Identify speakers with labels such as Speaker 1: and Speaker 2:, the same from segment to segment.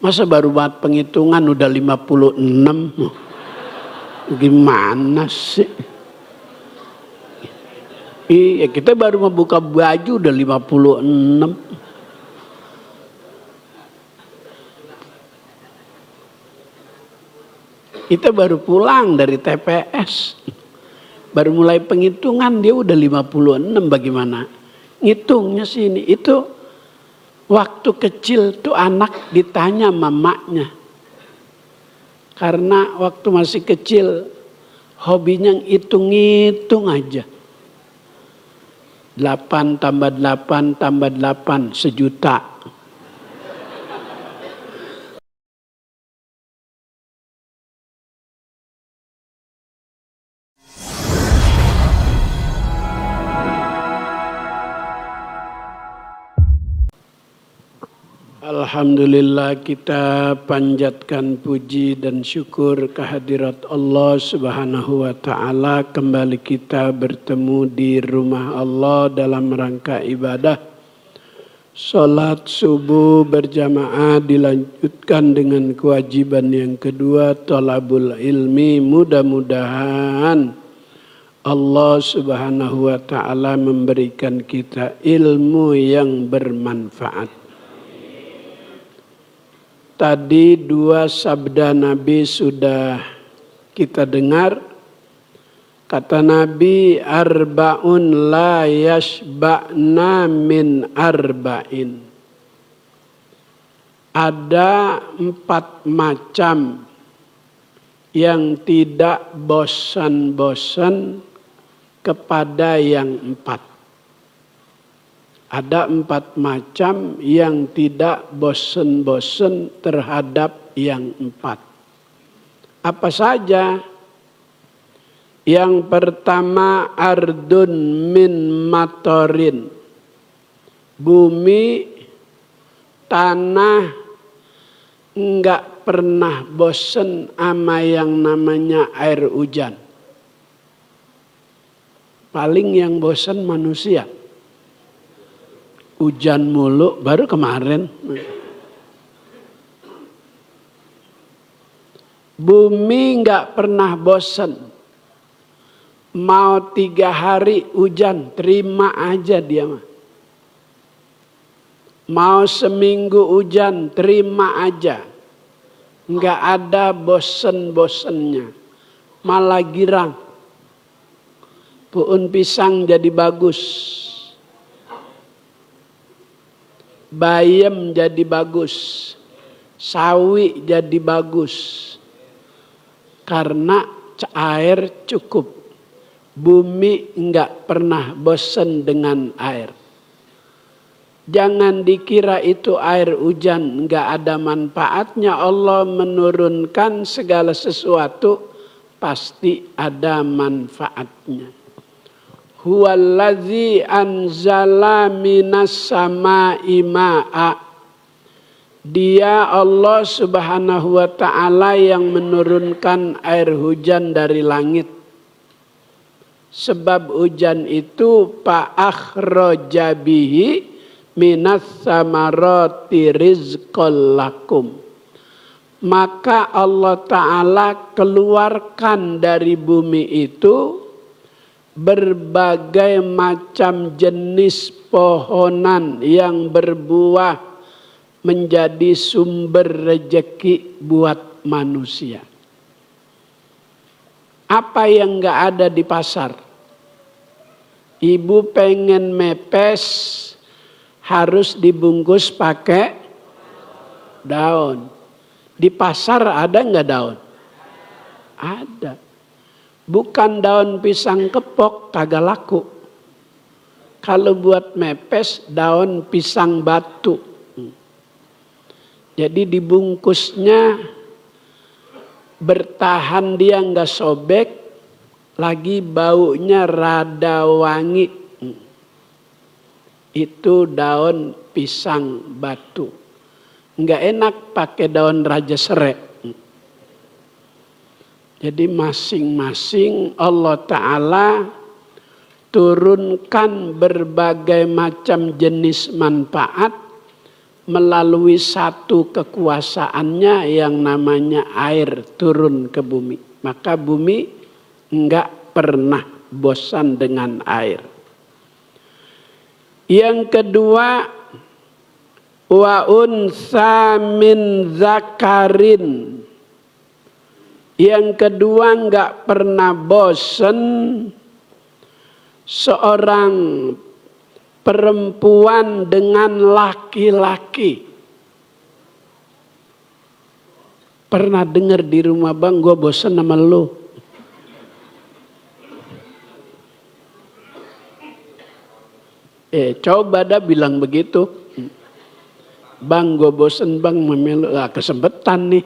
Speaker 1: Masa baru buat penghitungan udah 56? Gimana sih? Iya, kita baru membuka baju udah 56. Kita baru pulang dari TPS. Baru mulai penghitungan dia udah 56, bagaimana? Ngitungnya sini, itu waktu kecil tuh anak ditanya mamaknya. Karena waktu masih kecil hobinya hitung-hitung aja. 8 tambah 8 tambah 8 1.000.000. Alhamdulillah, kita panjatkan puji dan syukur kehadirat Allah Subhanahu wa ta'ala. Kembali kita bertemu di rumah Allah dalam rangka ibadah. Salat subuh berjamaah dilanjutkan dengan kewajiban yang kedua, thalabul ilmi. Mudah-mudahan Allah Subhanahu wa ta'ala memberikan kita ilmu yang bermanfaat. Tadi 2 sabda Nabi sudah kita dengar. Kata Nabi, arba'un la yashba'na min arba'in. Ada 4 macam yang tidak bosan-bosan kepada yang 4. Ada 4 macam yang tidak bosan-bosan terhadap yang 4. Apa saja? Yang pertama, ardun min matorin. Bumi, tanah, enggak pernah bosan sama yang namanya air hujan. Paling yang bosan manusia. Hujan mulu, baru kemarin. Bumi nggak pernah bosan. Mau 3 hari hujan, terima aja dia mah. Mau seminggu hujan, terima aja. Nggak ada bosen-bosennya. Malah girang. Pohon pisang jadi bagus. Bayam jadi bagus, sawi jadi bagus, karena air cukup. Bumi enggak pernah bosan dengan air. Jangan dikira itu air hujan enggak ada manfaatnya. Allah menurunkan segala sesuatu pasti ada manfaatnya. Huwallazi anzala minas sama'i ma'a. Dia Allah Subhanahu wa ta'ala yang menurunkan air hujan dari langit. Sebab hujan itu fa'akhraja bihi minas samarati rizqal lakum. Maka Allah ta'ala keluarkan dari bumi itu berbagai macam jenis pohonan yang berbuah menjadi sumber rezeki buat manusia. Apa yang enggak ada di pasar? Ibu pengen mepes harus dibungkus pakai daun. Di pasar ada enggak daun? Ada. Bukan daun pisang kepok, kagak laku. Kalau buat mepes, daun pisang batu. Jadi dibungkusnya bertahan, dia nggak sobek, lagi baunya rada wangi. Itu daun pisang batu. Nggak enak pakai daun raja serai. Jadi masing-masing Allah Ta'ala turunkan berbagai macam jenis manfaat melalui satu kekuasaannya yang namanya air turun ke bumi. Maka bumi enggak pernah bosan dengan air. Yang kedua, wa unsa min zakarin. Yang kedua, enggak pernah bosan seorang perempuan dengan laki-laki. Pernah dengar di rumah, bang, gue bosan sama lu. Coba dah bilang begitu. Bang, gue bosan bang, memelu. Kesempetan nih.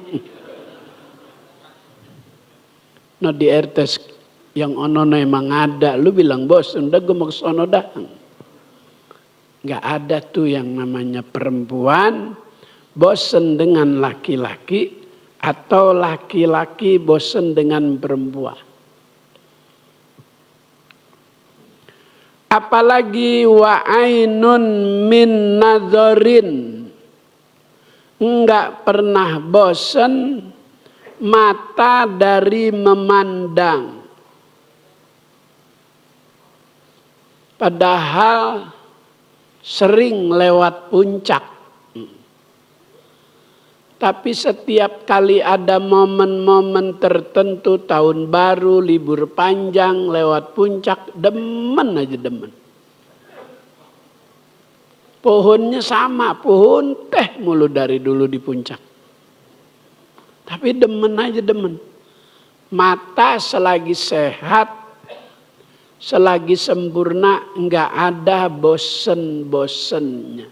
Speaker 1: No di RT yang ono emang ada. Lu bilang bosan, udah gue mau ke sono dah. Nggak ada tuh yang namanya perempuan bosan dengan laki-laki atau laki-laki bosan dengan perempuan. Apalagi wa ainun min nadzorin. Enggak pernah bosan mata dari memandang. Padahal sering lewat puncak. Tapi setiap kali ada momen-momen tertentu, tahun baru, libur panjang, lewat puncak, demen aja demen. Pohonnya sama, pohon teh mulu dari dulu di puncak. Tapi demen aja demen. Mata selagi sehat, selagi sempurna, enggak ada bosen-bosennya.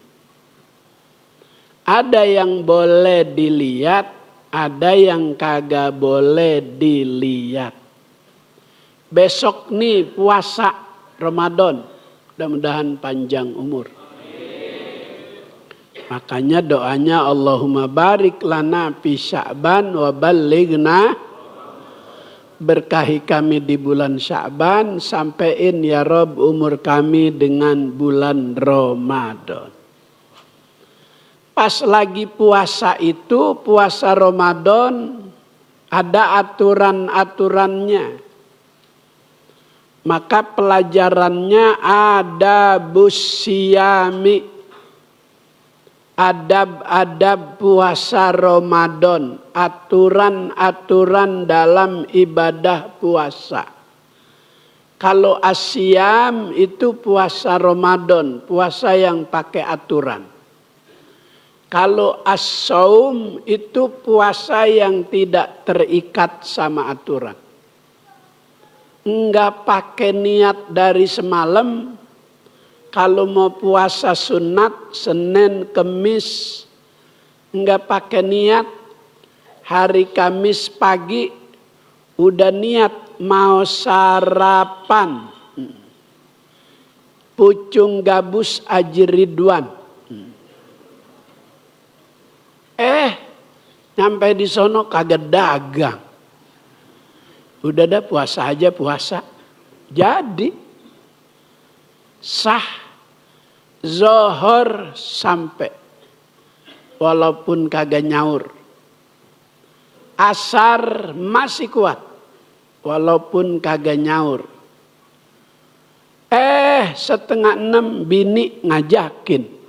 Speaker 1: Ada yang boleh dilihat, ada yang kagak boleh dilihat. Besok nih puasa Ramadan, mudah-mudahan panjang umur. Makanya doanya Allahumma barik lana fi Sya'ban wa ballighna, berkahi kami di bulan Sya'ban, sampein ya Rob umur kami dengan bulan Ramadan. Pas lagi puasa itu, puasa Ramadan, ada aturan-aturannya. Maka pelajarannya ada busyami, adab-adab puasa Ramadan, aturan-aturan dalam ibadah puasa. Kalau asyam itu puasa Ramadan, puasa yang pakai aturan. Kalau as-saum itu puasa yang tidak terikat sama aturan. Enggak pakai niat dari semalam. Kalau mau puasa sunat, Senin, Kemis, enggak pakai niat. Hari Kamis pagi udah niat mau sarapan. Pucung gabus Aji Ridwan. Nyampe di sono kagak dagang. Udah dah puasa aja puasa. Jadi sah zohor sampai. Walaupun kagak nyaur. Asar masih kuat. Walaupun kagak nyaur. 5:30 bini ngajakin.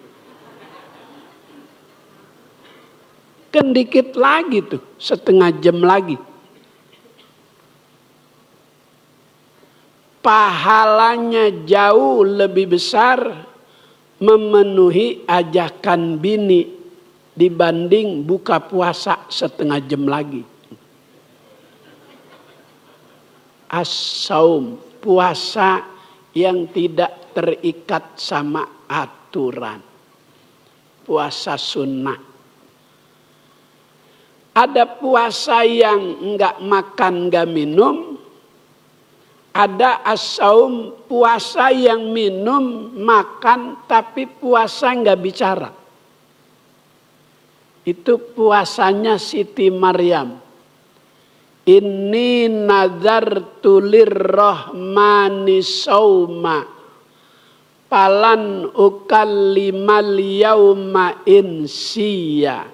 Speaker 1: Kan dikit lagi tuh, 1/2 jam lagi. Pahalanya jauh lebih besar memenuhi ajakan bini dibanding buka puasa 1/2 jam lagi. As-saum, puasa yang tidak terikat sama aturan. Puasa sunnah. Ada puasa yang enggak makan, enggak minum. Ada as-saum, puasa yang minum, makan, tapi puasa enggak bicara. Itu puasanya Siti Maryam. Inni nazartu lirrahmani sauma Falan ukallimal yauma insiya.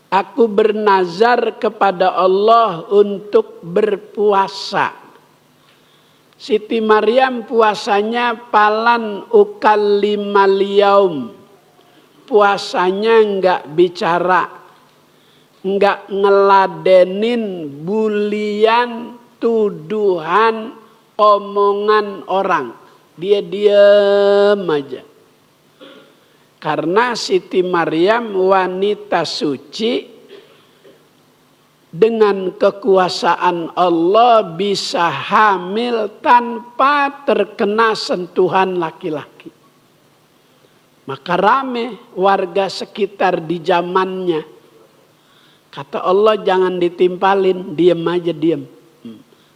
Speaker 1: Aku bernazar kepada Allah untuk berpuasa. Siti Maryam puasanya falan ukallimal yaum. Puasanya enggak bicara, enggak ngeladenin bulian, tuduhan, omongan orang. Dia diam aja. Karena Siti Maryam wanita suci, dengan kekuasaan Allah bisa hamil tanpa terkena sentuhan laki-laki. Maka rame warga sekitar di zamannya. Kata Allah, jangan ditimpalin, diem aja diem.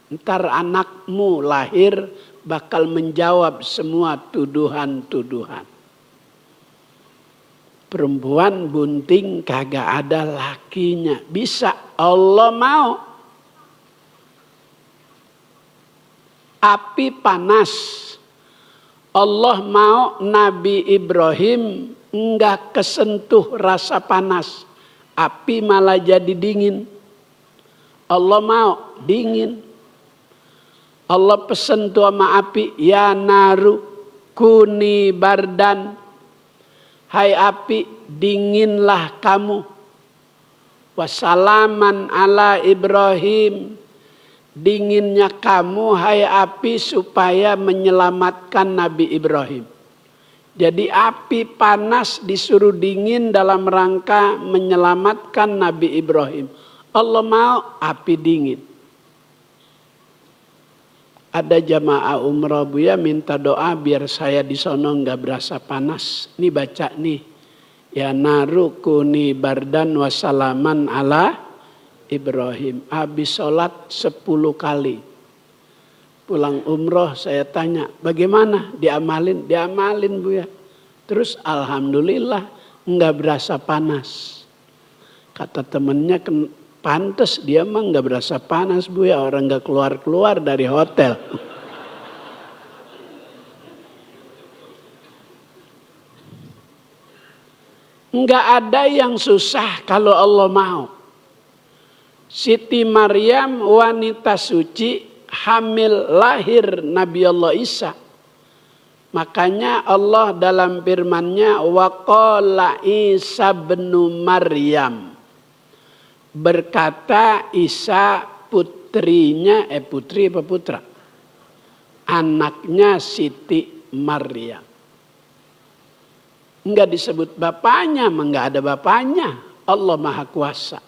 Speaker 1: Ntar anakmu lahir bakal menjawab semua tuduhan-tuduhan. Perempuan bunting kagak ada lakinya. Bisa, Allah mau. Api panas. Allah mau Nabi Ibrahim enggak kesentuh rasa panas. Api malah jadi dingin. Allah mau dingin. Allah pesen tuh sama api, ya naru kuni bardan. Hai api, dinginlah kamu. Wassalaman ala Ibrahim. Dinginnya kamu, hai api, supaya menyelamatkan Nabi Ibrahim. Jadi api panas disuruh dingin dalam rangka menyelamatkan Nabi Ibrahim. Allah mau api dingin. Ada jamaah umrah Buya minta doa biar saya di sono nggak berasa panas. Ini baca nih. Ya naru kuni bardan wassalaman ala Ibrahim. Habis sholat 10 kali. Pulang umroh saya tanya, bagaimana? Diamalin? Diamalin Buya. Terus alhamdulillah nggak berasa panas. Kata temennya, pantes dia mah nggak berasa panas Buya, orang nggak keluar dari hotel. Nggak ada yang susah kalau Allah mau. Siti Maryam wanita suci, hamil lahir Nabi Allah Isa. Makanya Allah dalam firman-Nya waqala Isa bin Maryam. Berkata Isa putrinya, putri apa putra? Anaknya Siti Maryam. Enggak disebut bapaknya, enggak ada bapaknya. Allah Maha Kuasa.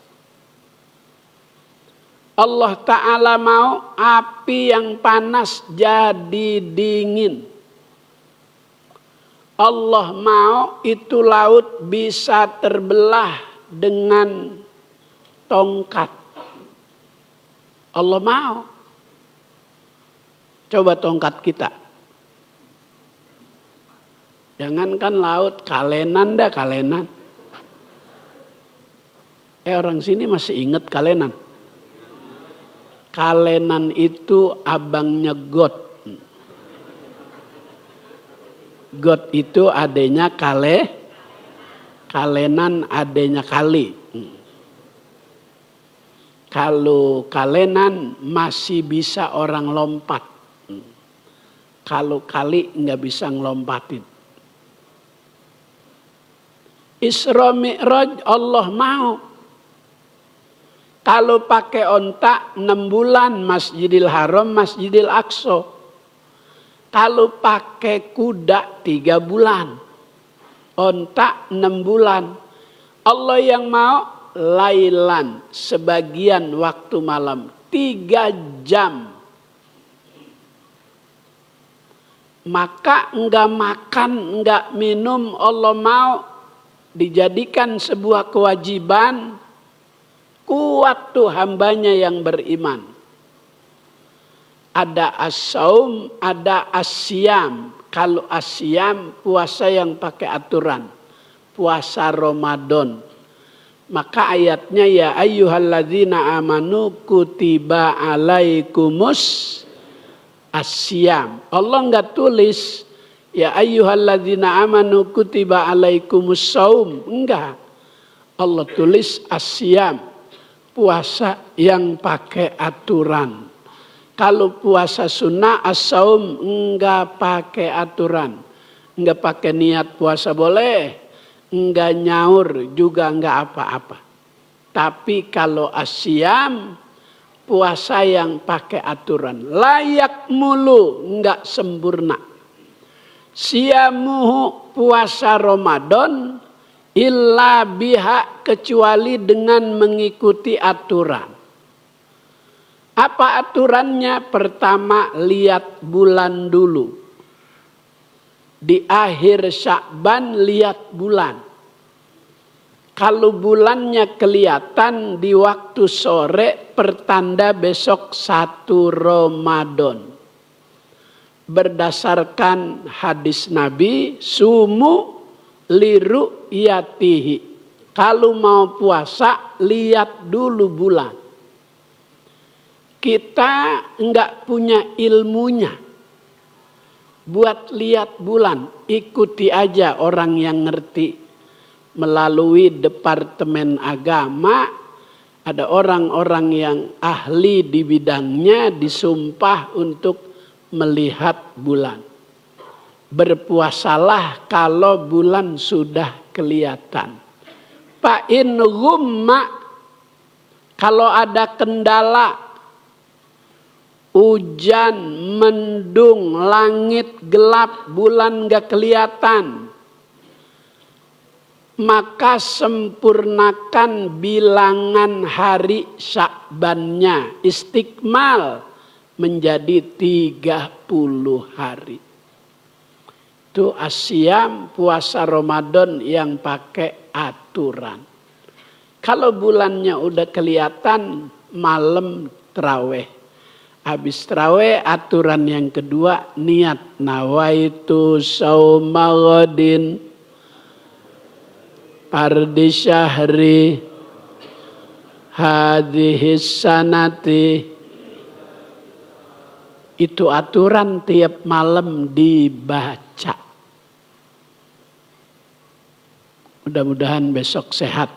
Speaker 1: Allah Ta'ala mau api yang panas jadi dingin. Allah mau itu laut bisa terbelah dengan tongkat. Allah mau. Coba tongkat kita. Jangankan laut, kalenan dah kalenan. Orang sini masih ingat kalenan. Kalenan itu abangnya got. Got itu adanya kale. Kalenan adanya kali. Kalau kalenan masih bisa orang lompat. Kalau kali nggak bisa ngelompatin. Isra Mi'raj Allah mau. Kalau pakai onta 6 bulan Masjidil Haram, Masjidil Aqsa. Kalau pakai kuda 3 bulan. Onta 6 bulan. Allah yang mau lailan, sebagian waktu malam 3 jam. Maka enggak makan, enggak minum, Allah mau dijadikan sebuah kewajiban. Kuat tuh hambanya yang beriman. Ada as-saum, ada as-siyam. Kalau as-siyam puasa yang pakai aturan. Puasa Ramadan. Maka ayatnya ya ayyuhalladzina amanu kutiba alaikumus as-siyam. Allah enggak tulis Ya ayyuhalladzina amanu kutiba alaikumus shaum. Enggak. Allah tulis asyam, puasa yang pakai aturan. Kalau puasa sunnah as-saum enggak pakai aturan. Enggak pakai niat puasa boleh, enggak nyaur juga enggak apa-apa. Tapi kalau asyam, puasa yang pakai aturan, layak mulu, enggak sempurna. Siyamuhu, puasa Ramadan, illa biha, kecuali dengan mengikuti aturan. Apa aturannya? Pertama, lihat bulan dulu. Di akhir Sya'ban lihat bulan. Kalau bulannya kelihatan di waktu sore, pertanda besok 1 Ramadan. Berdasarkan hadis Nabi, sumu liru yatihi. Kalau mau puasa, lihat dulu bulan. Kita enggak punya ilmunya buat lihat bulan. Ikuti aja orang yang ngerti. Melalui Departemen Agama, ada orang-orang yang ahli di bidangnya disumpah untuk melihat bulan. Berpuasalah kalau bulan sudah kelihatan. Fa in ghumma, kalau ada kendala, hujan, mendung, langit gelap, bulan gak kelihatan, maka sempurnakan bilangan hari Sya'bannya, istikmal menjadi 30 hari. Itu asyam, puasa Ramadan yang pakai aturan. Kalau bulannya udah kelihatan, malam tarawih. Habis tarawih, aturan yang kedua, niat nawaitu shauma ghadin ardi syahri hadhis sanati. Itu aturan tiap malam dibaca. Mudah-mudahan besok sehat.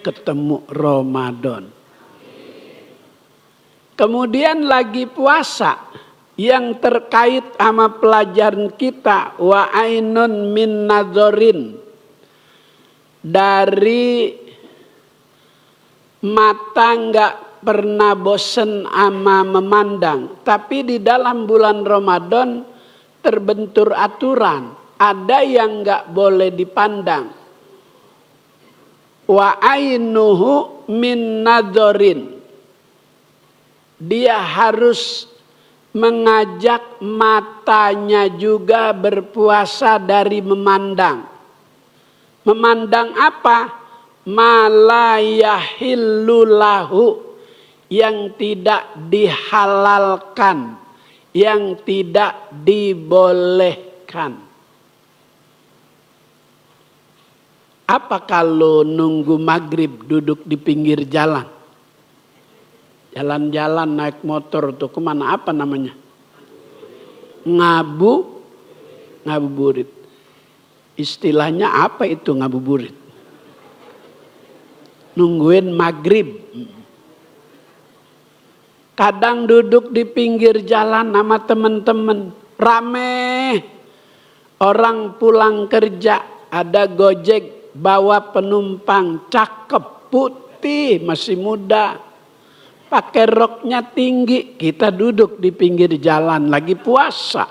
Speaker 1: Ketemu Ramadan. Kemudian lagi puasa yang terkait sama pelajaran kita, wa ainun min nadzorin, dari mata enggak pernah bosen ama memandang. Tapi di dalam bulan Ramadan terbentur aturan, ada yang enggak boleh dipandang. Wa ainuhu min nadzorin, dia harus mengajak matanya juga berpuasa dari memandang. Memandang apa? Malayahillulahu, yang tidak dihalalkan, yang tidak dibolehkan. Apa kalau nunggu maghrib duduk di pinggir jalan? Jalan-jalan naik motor tuh kemana? Apa namanya? Ngabuburit. Istilahnya apa itu ngabuburit? Nungguin maghrib. Kadang duduk di pinggir jalan sama teman-teman, rame. Orang pulang kerja, ada Gojek bawa penumpang, cakep, putih, masih muda. Pakai roknya tinggi, kita duduk di pinggir jalan lagi puasa.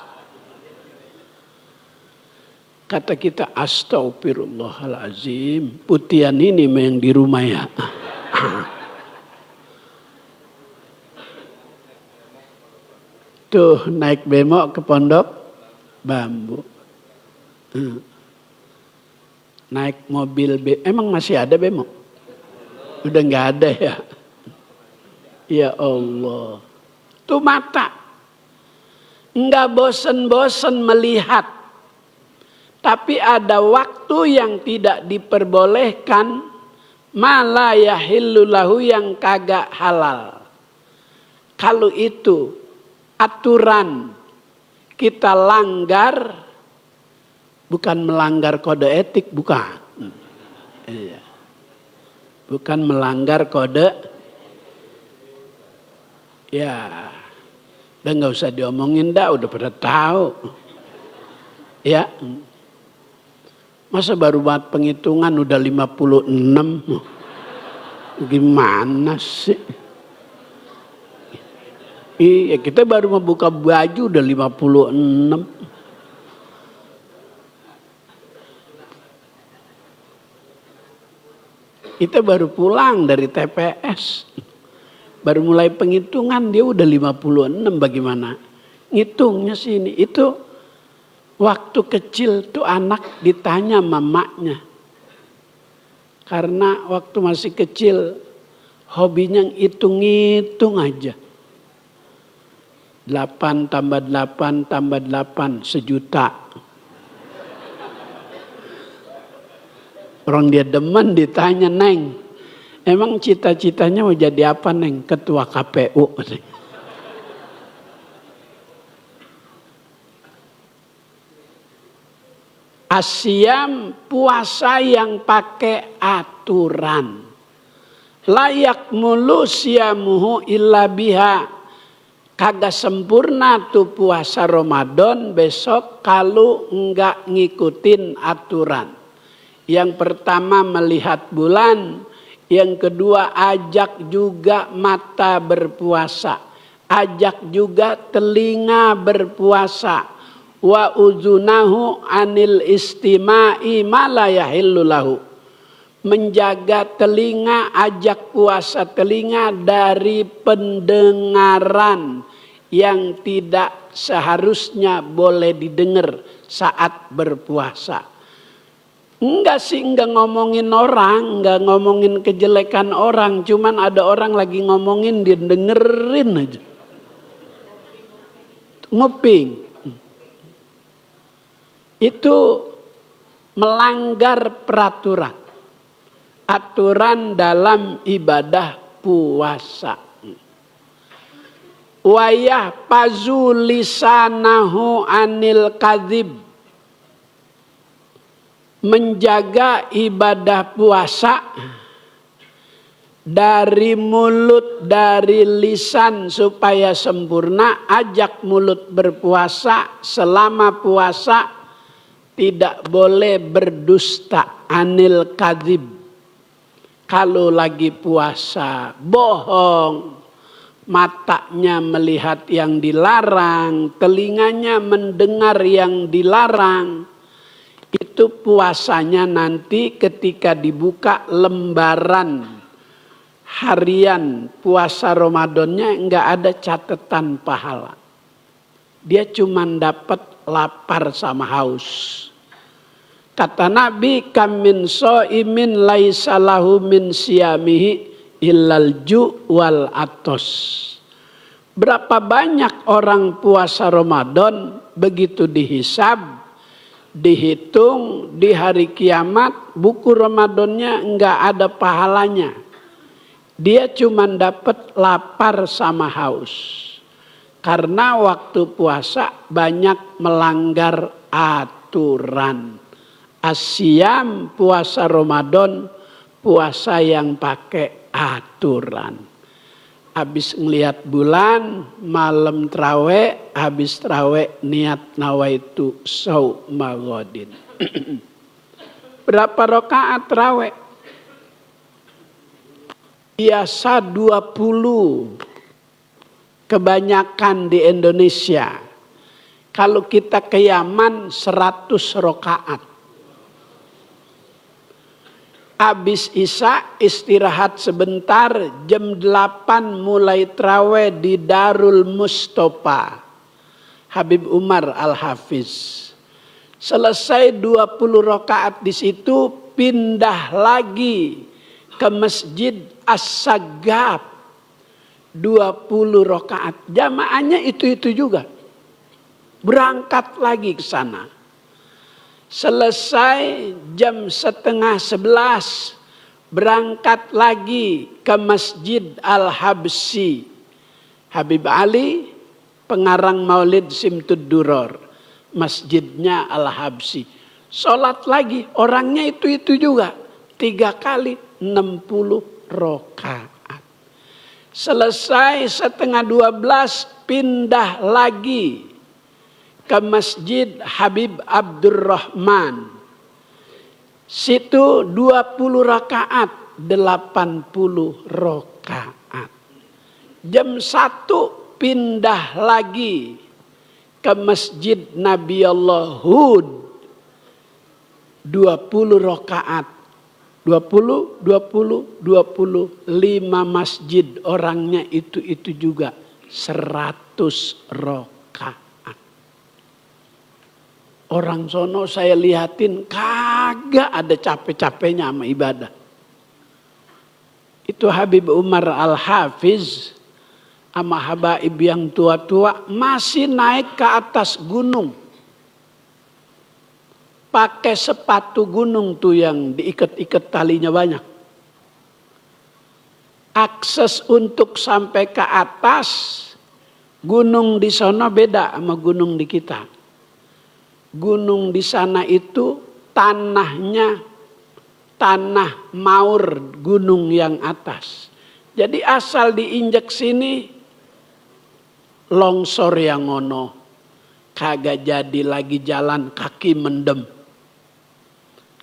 Speaker 1: Kata kita, astagfirullahalazim, putihan ini yang di rumah ya. Tuh naik bemo ke Pondok Bambu. Naik mobil emang masih ada bemo? Udah nggak ada ya. Ya Allah, tuh mata nggak bosen-bosen melihat, tapi ada waktu yang tidak diperbolehkan, malayahillulahu, yang kagak halal. Kalau itu aturan, kita langgar, bukan melanggar kode etik, bukan. Iya. Bukan melanggar kode, ya, udah nggak usah diomongin dah, udah pada tahu. Ya, masa baru buat penghitungan udah 56, gimana sih? Iya, kita baru membuka baju udah 56. Kita baru pulang dari TPS. Baru mulai penghitungan dia udah 56, bagaimana? Ngitungnya sini. Itu waktu kecil tuh anak ditanya mamanya. Karena waktu masih kecil hobinya hitung-hitung aja. 8 tambah 8 tambah 8 1.000.000. Orang dia demen ditanya, Neng, emang cita-citanya mau jadi apa, Neng? Ketua KPU. Asyam, puasa yang pakai aturan. Layak mulu siamuhu illa biha. Kagak sempurna tuh puasa Ramadan besok kalau enggak ngikutin aturan. Yang pertama melihat bulan, yang kedua ajak juga mata berpuasa, ajak juga telinga berpuasa. Wa uzunahu anil istima'i ma la yahillu lahu. Menjaga telinga, ajak puasa telinga dari pendengaran yang tidak seharusnya boleh didengar saat berpuasa. Enggak sih, enggak ngomongin orang, enggak ngomongin kejelekan orang, cuman ada orang lagi ngomongin dia dengerin aja. Nguping. Itu melanggar peraturan. Aturan dalam ibadah puasa. Wayah pazulisanahu anil kadzib. Menjaga ibadah puasa dari mulut, dari lisan supaya sempurna. Ajak mulut berpuasa, selama puasa tidak boleh berdusta, anil kadzib. Kalau lagi puasa bohong, matanya melihat yang dilarang, telinganya mendengar yang dilarang. Itu puasanya nanti ketika dibuka lembaran harian puasa Ramadannya enggak ada catatan pahala. Dia cuma dapat lapar sama haus. Kata Nabi, kam min shaimin laisa lahu min siyamihi illal ju' wal atos. Berapa banyak orang puasa Ramadan begitu dihisab, dihitung di hari kiamat, buku Ramadannya enggak ada pahalanya. Dia cuma dapat lapar sama haus. Karena waktu puasa banyak melanggar aturan. Asyam, puasa Ramadan, puasa yang pakai aturan. Habis ngelihat bulan, malam terawih, habis terawih niat nawaitu shauma ghadin. Berapa rakaat terawih? Biasa 20. Kebanyakan di Indonesia. Kalau kita ke Yaman 100 rakaat. Habis Isya istirahat sebentar, jam 8 mulai terawih di Darul Mustofa. Habib Umar Al-Hafiz. Selesai 20 rakaat di situ, pindah lagi ke Masjid As-Sagab. 20 rakaat. Jamaahnya itu juga. Berangkat lagi ke sana. Selesai jam 10:30 berangkat lagi ke Masjid Al-Habsyi. Habib Ali pengarang Maulid Simtud Duror, masjidnya Al-Habsyi. Sholat lagi, orangnya itu juga. 3 kali 60 rakaat. Selesai setengah 12, pindah lagi ke Masjid Habib Abdurrahman. Situ 20 rakaat, 80 rakaat. Jam 1 pindah lagi ke Masjid Nabi Allah Hud. 20 rakaat. 20, 5 masjid, orangnya itu juga 100 rakaat. Orang sono saya lihatin kagak ada capek-capeknya sama ibadah. Itu Habib Umar Al-Hafiz sama habaib yang tua-tua masih naik ke atas gunung. Pakai sepatu gunung tuh yang diikat-ikat talinya banyak. Akses untuk sampai ke atas gunung di sana beda sama gunung di kita. Gunung di sana itu tanahnya tanah maur gunung yang atas. Jadi asal diinjak sini longsor yang ngono. Kagak jadi lagi jalan, kaki mendem.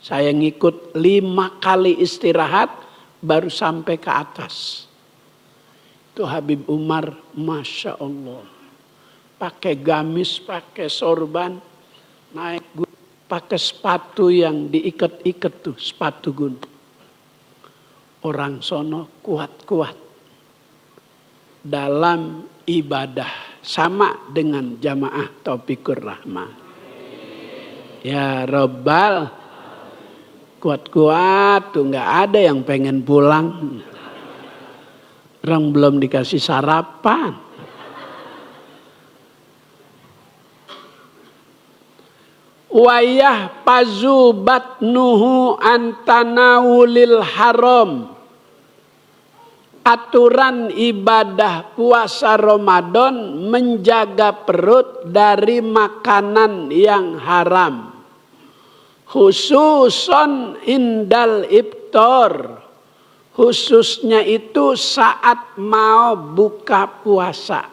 Speaker 1: Saya ngikut 5 kali istirahat baru sampai ke atas. Itu Habib Umar, Masya Allah. Pakai gamis, pakai sorban, naik gunung, pakai sepatu yang diikat-ikat tuh, sepatu gunung. Orang sono kuat-kuat dalam ibadah, sama dengan jamaah Taufikur Rahman. Ya Rabbal, kuat-kuat tuh, nggak ada yang pengen pulang. Orang belum dikasih sarapan. Wayah pazubat nuhu antanawulil haram. Aturan ibadah puasa Ramadan menjaga perut dari makanan yang haram. Khususon indal iftar, khususnya itu saat mau buka puasa.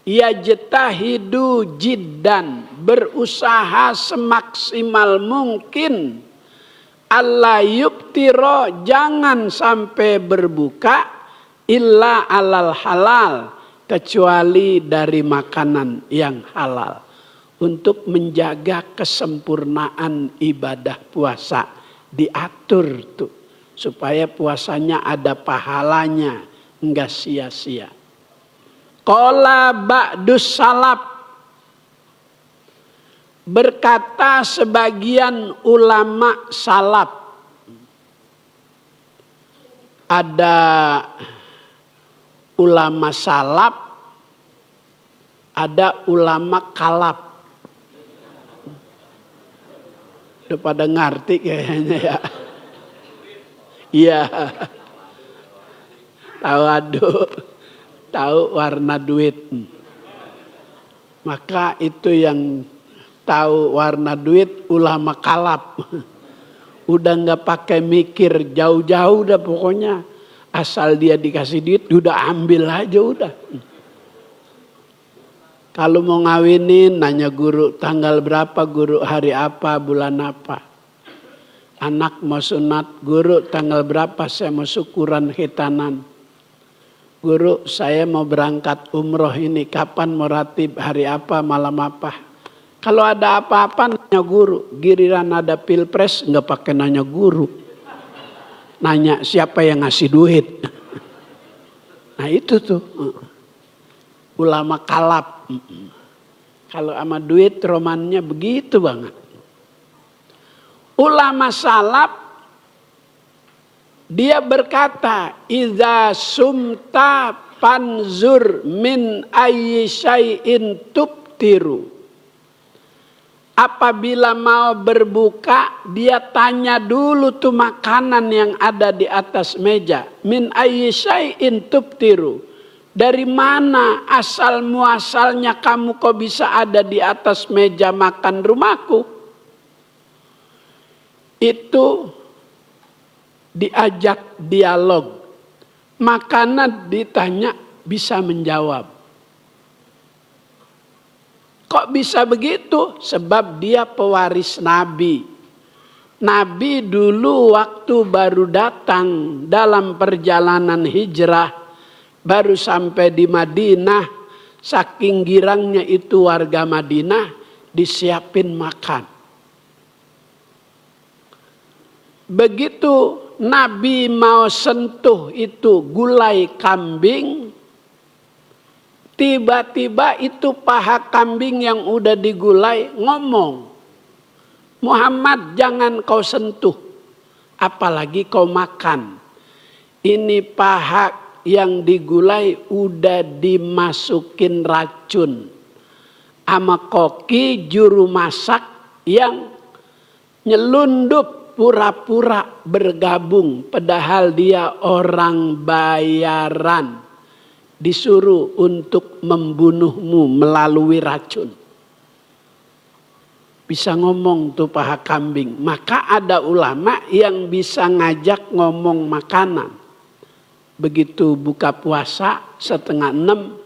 Speaker 1: Yajtahidu jiddan, berusaha semaksimal mungkin. Allah yubtiro, jangan sampai berbuka illa alal halal, kecuali dari makanan yang halal. Untuk menjaga kesempurnaan ibadah puasa, diatur tuh supaya puasanya ada pahalanya, enggak sia-sia. Qala ba'dus salaf, berkata sebagian ulama salaf. Ada ulama salaf, ada ulama kalaf. Udah pada ngerti kayaknya ya. Iya. Tahu warna duit. Maka itu yang tahu warna duit ulama kalap. Udah nggak pakai mikir jauh-jauh dah pokoknya. Asal dia dikasih duit udah ambil aja udah. Kalau mau ngawinin nanya guru tanggal berapa, guru hari apa, bulan apa. Anak mau sunat, guru tanggal berapa saya mau syukuran khitanan. Guru saya mau berangkat umroh ini, kapan mau ratib, hari apa, malam apa. Kalau ada apa-apa nanya guru, giliran ada pilpres nggak pakai nanya guru. Nanya siapa yang ngasih duit. Nah itu tuh. Ulama kalap. Kalau sama duit romannya begitu banget. Ulama salaf dia berkata, "Idza sumta panzur min ayyi syai'in tubtiru." Apabila mau berbuka, dia tanya dulu tuh makanan yang ada di atas meja. Min ayyi syai'in tubtiru. Dari mana asal muasalnya kamu kok bisa ada di atas meja makan rumahku? Itu diajak dialog. Makanan ditanya bisa menjawab. Kok bisa begitu? Sebab dia pewaris Nabi. Nabi dulu waktu baru datang dalam perjalanan hijrah, baru sampai di Madinah, saking girangnya itu warga Madinah, disiapin makan. Begitu Nabi mau sentuh itu gulai kambing, tiba-tiba itu paha kambing yang udah digulai ngomong, Muhammad jangan kau sentuh, apalagi kau makan. Ini paha yang digulai udah dimasukin racun sama koki juru masak yang nyelundup pura-pura bergabung, padahal dia orang bayaran, disuruh untuk membunuhmu melalui racun. Bisa ngomong tuh paha kambing. Maka ada ulama yang bisa ngajak ngomong makanan. Begitu buka puasa 5:30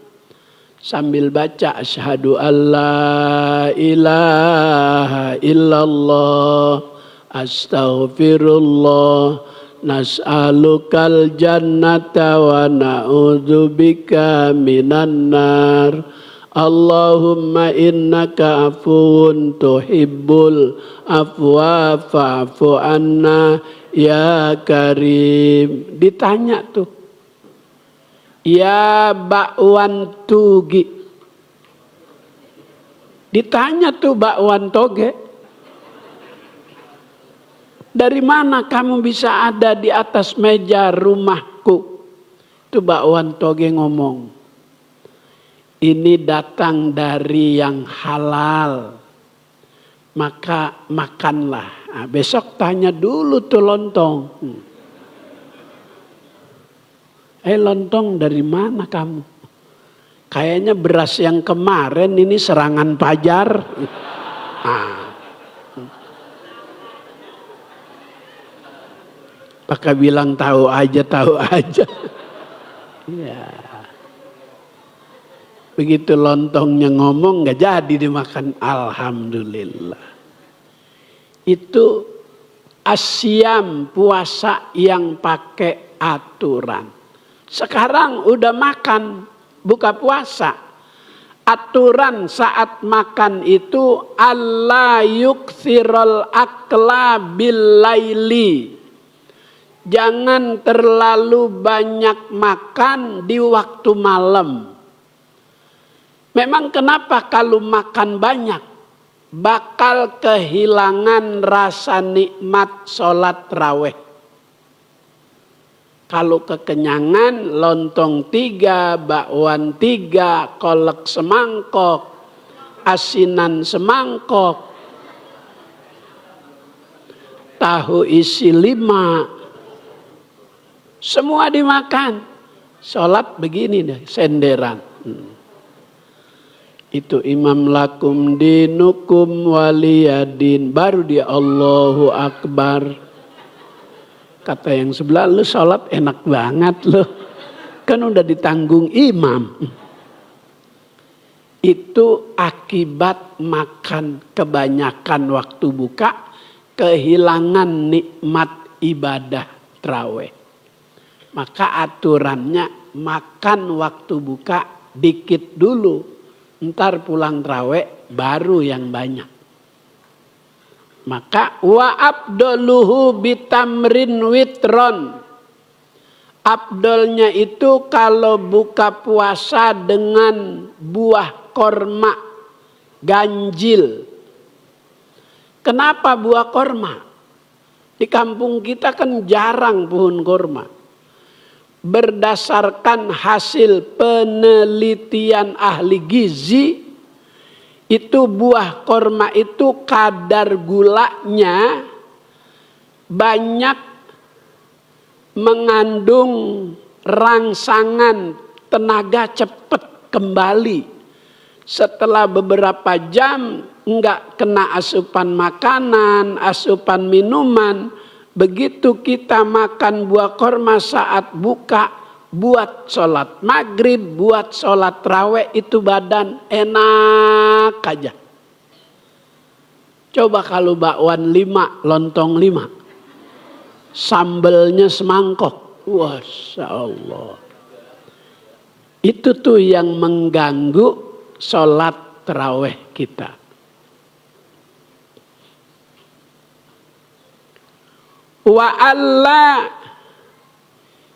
Speaker 1: sambil baca asyhadu alla ilaha illallah astaghfirullah nas'alukal jannata wa na'udzubika minan nar Allahumma innaka afuwun tuhibbul afwa fa'fu anna ya karim. Ditanya tuh, ya bakwan tugi. Ditanya tuh bakwan toge, dari mana kamu bisa ada di atas meja rumahku? Itu bakwan toge ngomong, ini datang dari yang halal, maka makanlah. Nah, besok tanya dulu tuh lontong. Lontong dari mana kamu? Kayaknya beras yang kemarin ini serangan pajar. Pakai bilang tahu aja. Ya. Begitu lontongnya ngomong nggak jadi dimakan, alhamdulillah. Itu asyam, puasa yang pakai aturan. Sekarang udah makan, buka puasa. Aturan saat makan itu alla yukthirul akla bil laili. Jangan terlalu banyak makan di waktu malam. Memang kenapa kalau makan banyak bakal kehilangan rasa nikmat sholat raweh. Kalau kekenyangan, lontong 3, bakwan 3, kolak semangkok, asinan semangkok, tahu isi 5, semua dimakan. Sholat begini deh, senderan. Itu imam lakum dinukum waliyadin. Baru dia Allahu Akbar. Kata yang sebelah, lu sholat enak banget lu. Kan udah ditanggung imam. Itu akibat makan kebanyakan waktu buka, kehilangan nikmat ibadah tarawih. Maka aturannya makan waktu buka dikit dulu. Ntar pulang tarawih baru yang banyak. Maka wa abdoluhu bitamrin witron. Abdolnya itu kalau buka puasa dengan buah korma ganjil. Kenapa buah korma? Di kampung kita kan jarang pohon korma. Berdasarkan hasil penelitian ahli gizi, itu buah korma itu kadar gulanya banyak mengandung rangsangan tenaga cepat kembali. Setelah beberapa jam enggak kena asupan makanan, asupan minuman. Begitu kita makan buah korma saat buka, buat sholat maghrib, buat sholat raweh, itu badan enak aja. Coba kalau bakwan 5, lontong 5. Sambelnya semangkok. Masya Allah. Itu tuh yang mengganggu sholat raweh kita. Wa alla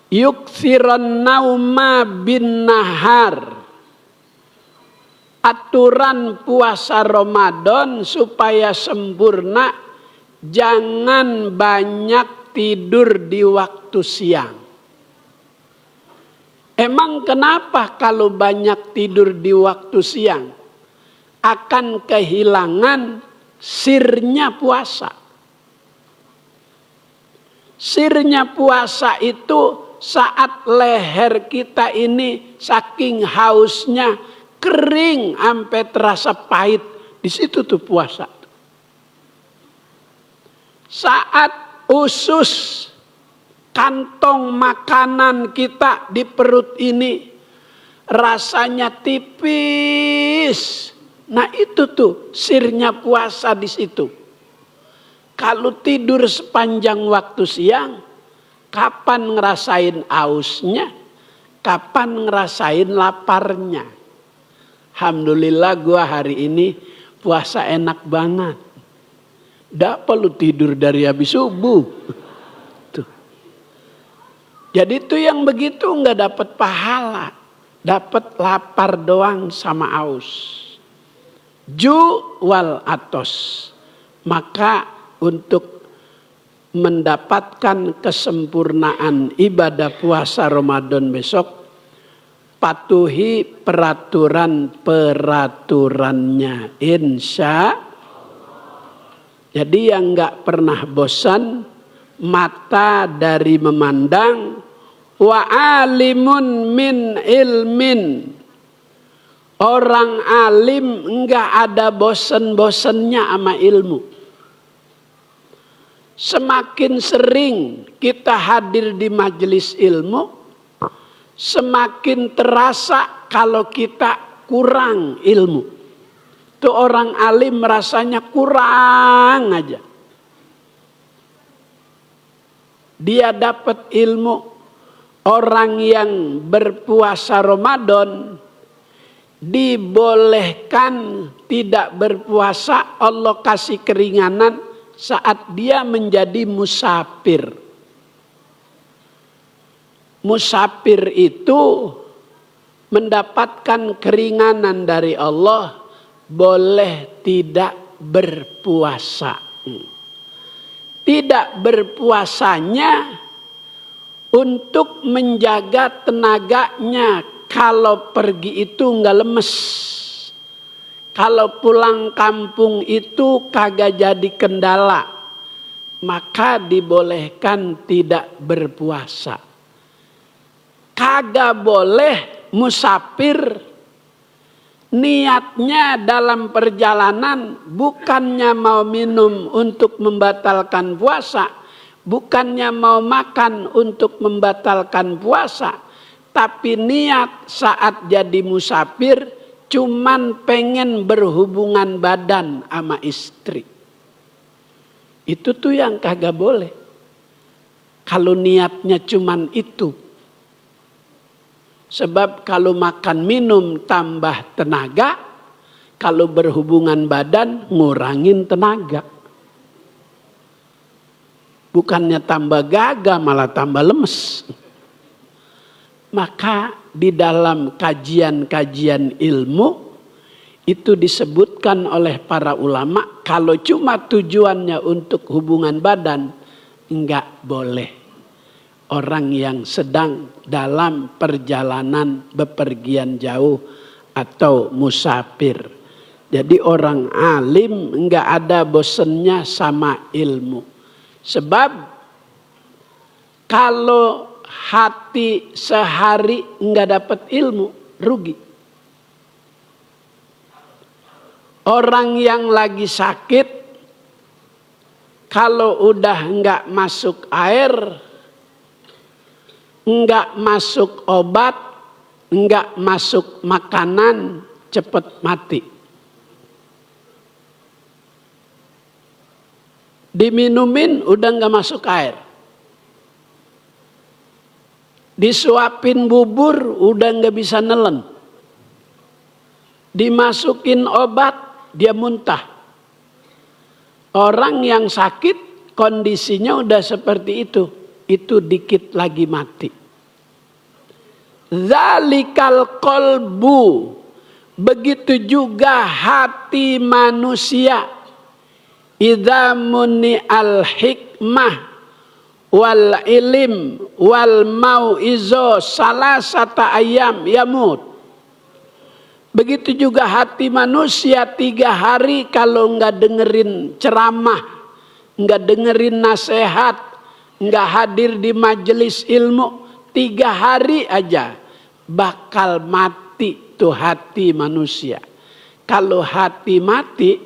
Speaker 1: yuksiron nauma bin nahar. Aturan puasa Ramadan supaya sempurna, jangan banyak tidur di waktu siang. Emang kenapa kalau banyak tidur di waktu siang? Akan kehilangan sirnya puasa. Sirnya puasa itu saat leher kita ini saking hausnya kering sampai terasa pahit. Di situ tuh puasa. Saat usus kantong makanan kita di perut ini rasanya tipis. Nah itu tuh sirnya puasa di situ. Kalau tidur sepanjang waktu siang, kapan ngerasain ausnya? Kapan ngerasain laparnya? Alhamdulillah gua hari ini puasa enak banget. Nggak perlu tidur dari habis subuh. Tuh. Jadi itu yang begitu nggak dapat pahala. Dapat lapar doang sama aus. Ju wal atos. Maka untuk mendapatkan kesempurnaan ibadah puasa Ramadan besok, patuhi peraturan-peraturannya, insya Allah. Jadi yang nggak pernah bosan, mata dari memandang, wa alimun min ilmin. Orang alim nggak ada bosan-bosannya sama ilmu. Semakin sering kita hadir di majelis ilmu, semakin terasa kalau kita kurang ilmu. Itu orang alim rasanya kurang aja. Dia dapat ilmu. Orang yang berpuasa Ramadan dibolehkan tidak berpuasa, Allah kasih keringanan saat dia menjadi musafir. Musafir itu mendapatkan keringanan dari Allah, boleh tidak berpuasa. Tidak berpuasanya untuk menjaga tenaganya, kalau pergi itu nggak lemes. Kalau pulang kampung itu kagak jadi kendala, maka dibolehkan tidak berpuasa. Kagak boleh musafir niatnya dalam perjalanan bukannya mau minum untuk membatalkan puasa, bukannya mau makan untuk membatalkan puasa, tapi niat saat jadi musafir cuman pengen berhubungan badan sama istri. Itu tuh yang kagak boleh. Kalau niatnya cuman itu. Sebab kalau makan minum tambah tenaga, kalau berhubungan badan ngurangin tenaga. Bukannya tambah gagah malah tambah lemes. Maka di dalam kajian-kajian ilmu itu disebutkan oleh para ulama, kalau cuma tujuannya untuk hubungan badan, enggak boleh. Orang yang sedang dalam perjalanan bepergian jauh atau musafir. Jadi orang alim enggak ada bosennya sama ilmu. Sebab kalau hati sehari nggak dapat ilmu, rugi. Orang yang lagi sakit, kalau udah nggak masuk air, nggak masuk obat, nggak masuk makanan, cepat mati. Diminumin udah nggak masuk air. Disuapin bubur udah nggak bisa nelen. Dimasukin obat dia muntah. Orang yang sakit kondisinya udah seperti itu dikit lagi mati. Zalikal qalbu, begitu juga hati manusia. Idza muni al hikmah wal ilim wal mau'izo salasata ayam yamut. Begitu juga hati manusia 3 hari kalau nggak dengerin ceramah, nggak dengerin nasihat, nggak hadir di majelis ilmu, 3 hari aja bakal mati tuh hati manusia. Kalau hati mati,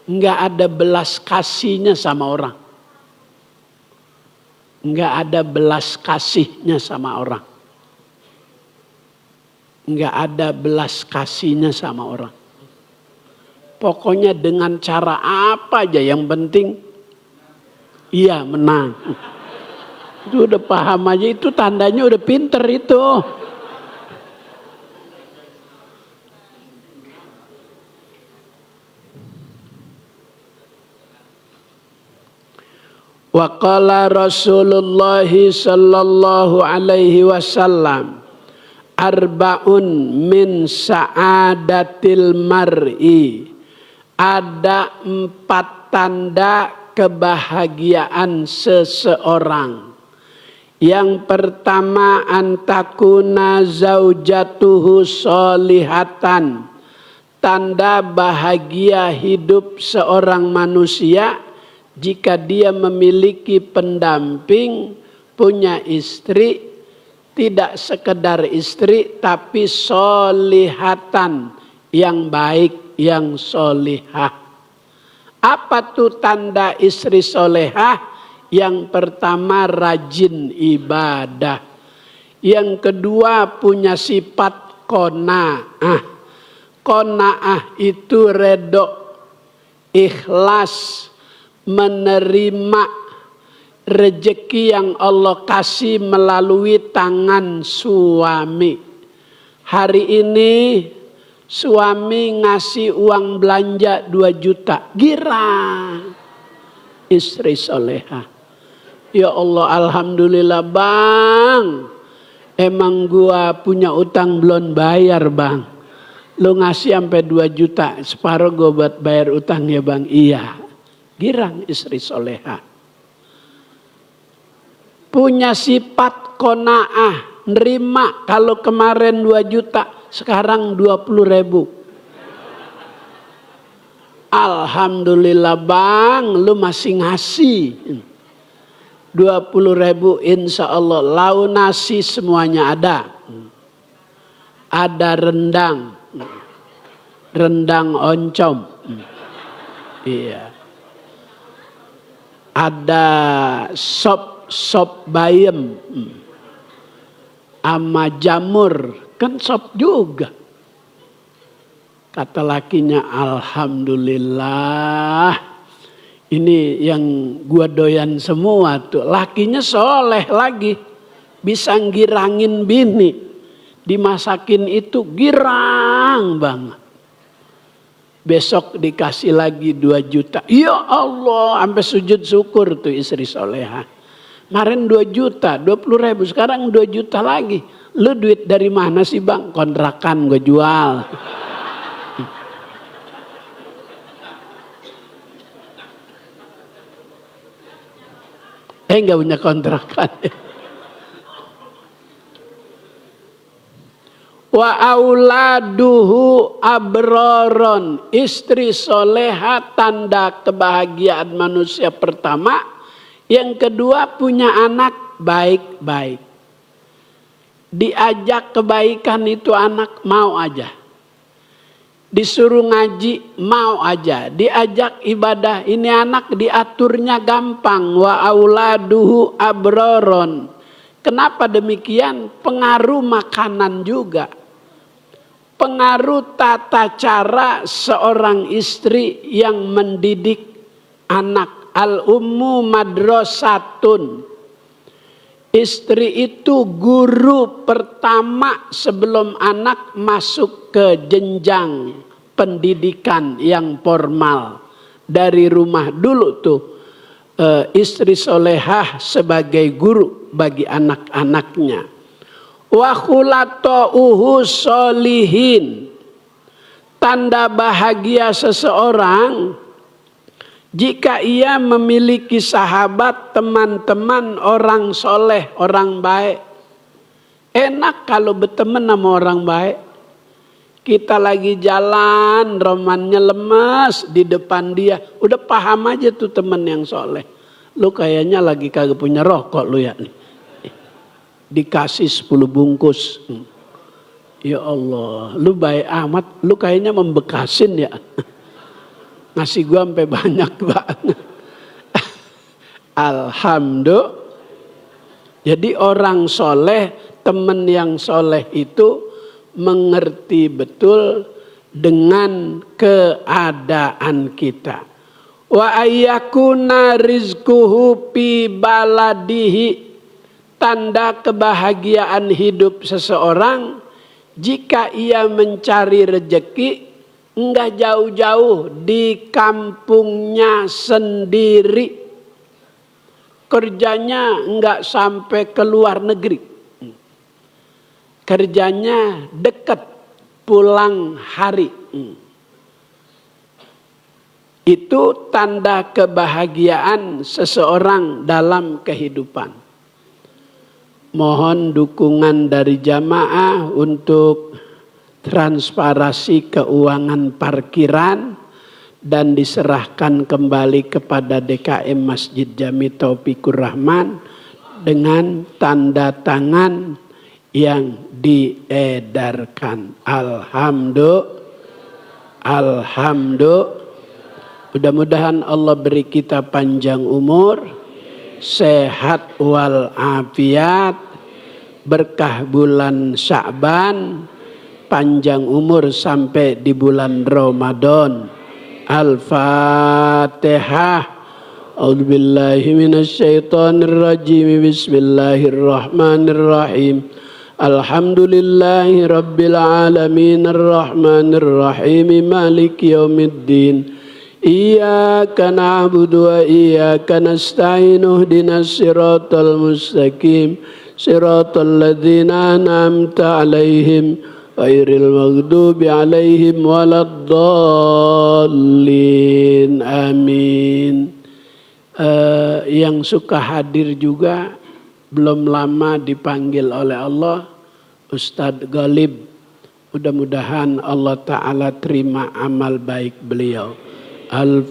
Speaker 1: nggak ada belas kasihnya sama orang. Nggak ada belas kasihnya sama orang. Nggak ada belas kasihnya sama orang. Pokoknya dengan cara apa aja yang penting, iya menang. Itu udah paham aja, itu tandanya udah pinter itu. Wa qala Rasulullah sallallahu alaihi wasallam, arba'un min sa'adatil mar'i. Ada 4 tanda kebahagiaan seseorang. Yang pertama, antakuna zaujatuhu solihatan. Tanda bahagia hidup seorang manusia jika dia memiliki pendamping, punya istri, tidak sekedar istri tapi solihatan, yang baik, yang solihah. Apa tuh tanda istri solehah? Yang pertama, rajin ibadah. Yang kedua, punya sifat qanaah. Qanaah itu redho, ikhlas, menerima rezeki yang Allah kasih melalui tangan suami. Hari ini suami ngasih uang belanja 2 juta, girang. Istri solehah. Ya Allah, alhamdulillah bang, emang gua punya utang belum bayar bang. Lu ngasih sampai 2 juta, separuh gua buat bayar utang ya bang. Iya, girang istri solehah. Punya sifat qanaah, nerima. Kalau kemarin 2 juta, sekarang 20.000. Alhamdulillah bang, lu masih ngasih 20.000, insya Allah. Lau nasi semuanya ada. Ada rendang oncom. Iya. Ada sop bayam. Ama jamur, kan sop juga. Kata lakinya, alhamdulillah. Ini yang gua doyan semua tuh. Lakinya soleh lagi. Bisa ngirangin bini. Dimasakin itu girang banget. Besok dikasih lagi 2 juta. Ya Allah, sampai sujud syukur tuh istri soleha. Kemarin 2 juta, 20.000. Sekarang 2 juta lagi. Lu duit dari mana sih bang? Kontrakan gue jual. Enggak punya kontrakan. Wa auladuhu abroron, istri soleha tanda kebahagiaan manusia pertama. Yang kedua punya anak baik-baik. Diajak kebaikan itu anak mau aja. Disuruh ngaji mau aja. Diajak ibadah ini anak diaturnya gampang. Wa auladuhu abroron. Kenapa demikian? Pengaruh makanan juga. Pengaruh tata cara seorang istri yang mendidik anak. Al-ummu madrasatun. Istri itu guru pertama sebelum anak masuk ke jenjang pendidikan yang formal. Dari rumah dulu tuh istri solehah sebagai guru bagi anak-anaknya. Wa khulata'uhu solihin. Tanda bahagia seseorang jika ia memiliki sahabat, teman-teman, orang soleh, orang baik. Enak kalau berteman sama orang baik. Kita lagi jalan, romannya lemas di depan dia. Udah paham aja tuh teman yang soleh. Lu kayaknya lagi kagak punya rokok lu ya nih. Dikasih 10 bungkus. Ya Allah, lu baik amat. Lu kayaknya membekasin ya. Ngasih gua sampai banyak banget. Alhamdulillah. Jadi orang soleh, teman yang soleh itu mengerti betul dengan keadaan kita. Wa ayyakuna rizquhu fi baladihi. Tanda kebahagiaan hidup seseorang jika ia mencari rezeki enggak jauh-jauh di kampungnya sendiri. Kerjanya enggak sampai ke luar negeri. Kerjanya dekat, pulang hari. Itu tanda kebahagiaan seseorang dalam kehidupan. Mohon dukungan dari jamaah untuk transparansi keuangan parkiran dan diserahkan kembali kepada DKM Masjid Jami Taufikur Rahman dengan tanda tangan yang diedarkan. Alhamdulillah. Mudah-mudahan Allah beri kita panjang umur, sehat walafiat, berkah bulan Sya'ban, panjang umur sampai di bulan Ramadan. Al-Fatihah. A'udzubillahi minasyaitonirrajim. Bismillahirrahmanirrahim. Alhamdulillahi rabbil alamin arrahmanirrahim maliki yaumiddin. Iyyaka na'budu wa iyyaka nasta'in ihdinas siratal mustaqim siratal ladzina an'amta 'alaihim ghairil maghdubi 'alaihim waladdallin. Amin. Yang suka hadir juga belum lama dipanggil oleh Allah Ustadz Ghalib. Mudah-mudahan Allah Ta'ala terima amal baik beliau. Al-Fatihah.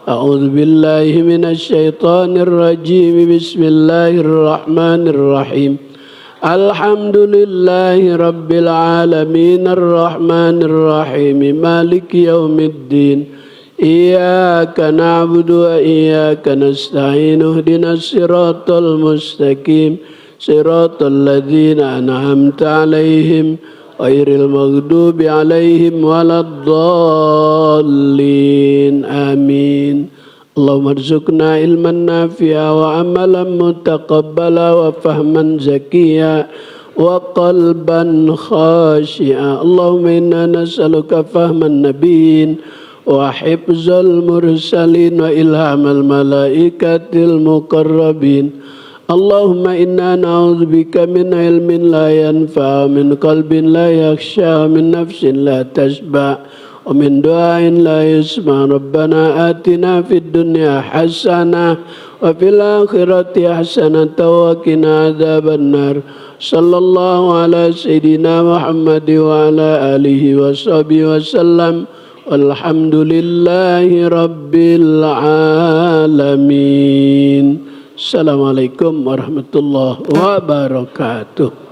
Speaker 1: A'udzu billahi minasyaitonir rajim. Bismillahirrahmanirrahim. Alhamdulillahi rabbil alamin arrahmanirrahim maliki yaumiddin. Iyyaka na'budu wa iyyaka nasta'in ihdinas siratal mustaqim siratal ladzina an'amta 'alaihim ghairil maghdubi 'alaihim waladdallin. Amin. Allahumma rzuqna ilman nafi'a wa amalan mutaqabbala wa fahman zakiyya wa qalban khashi'a. Allahumma inna nas'aluka fahman nabiyyin wa hifzal mursalin wa ilhamal malaikatil muqarrabin. Allahumma inna na'udzubika min ilmin la yanfa' min qalbin la yakhsha min nafsin la tashba' ومن دعاء لا يسمع ربنا آتنا في الدنيا حسنة وفي الآخرة حسنة وقنا عذاب النار صلى الله على سيدنا محمد وعلى آله وصحبه وسلم والحمد لله رب العالمين. Assalamualaikum warahmatullahi wabarakatuh.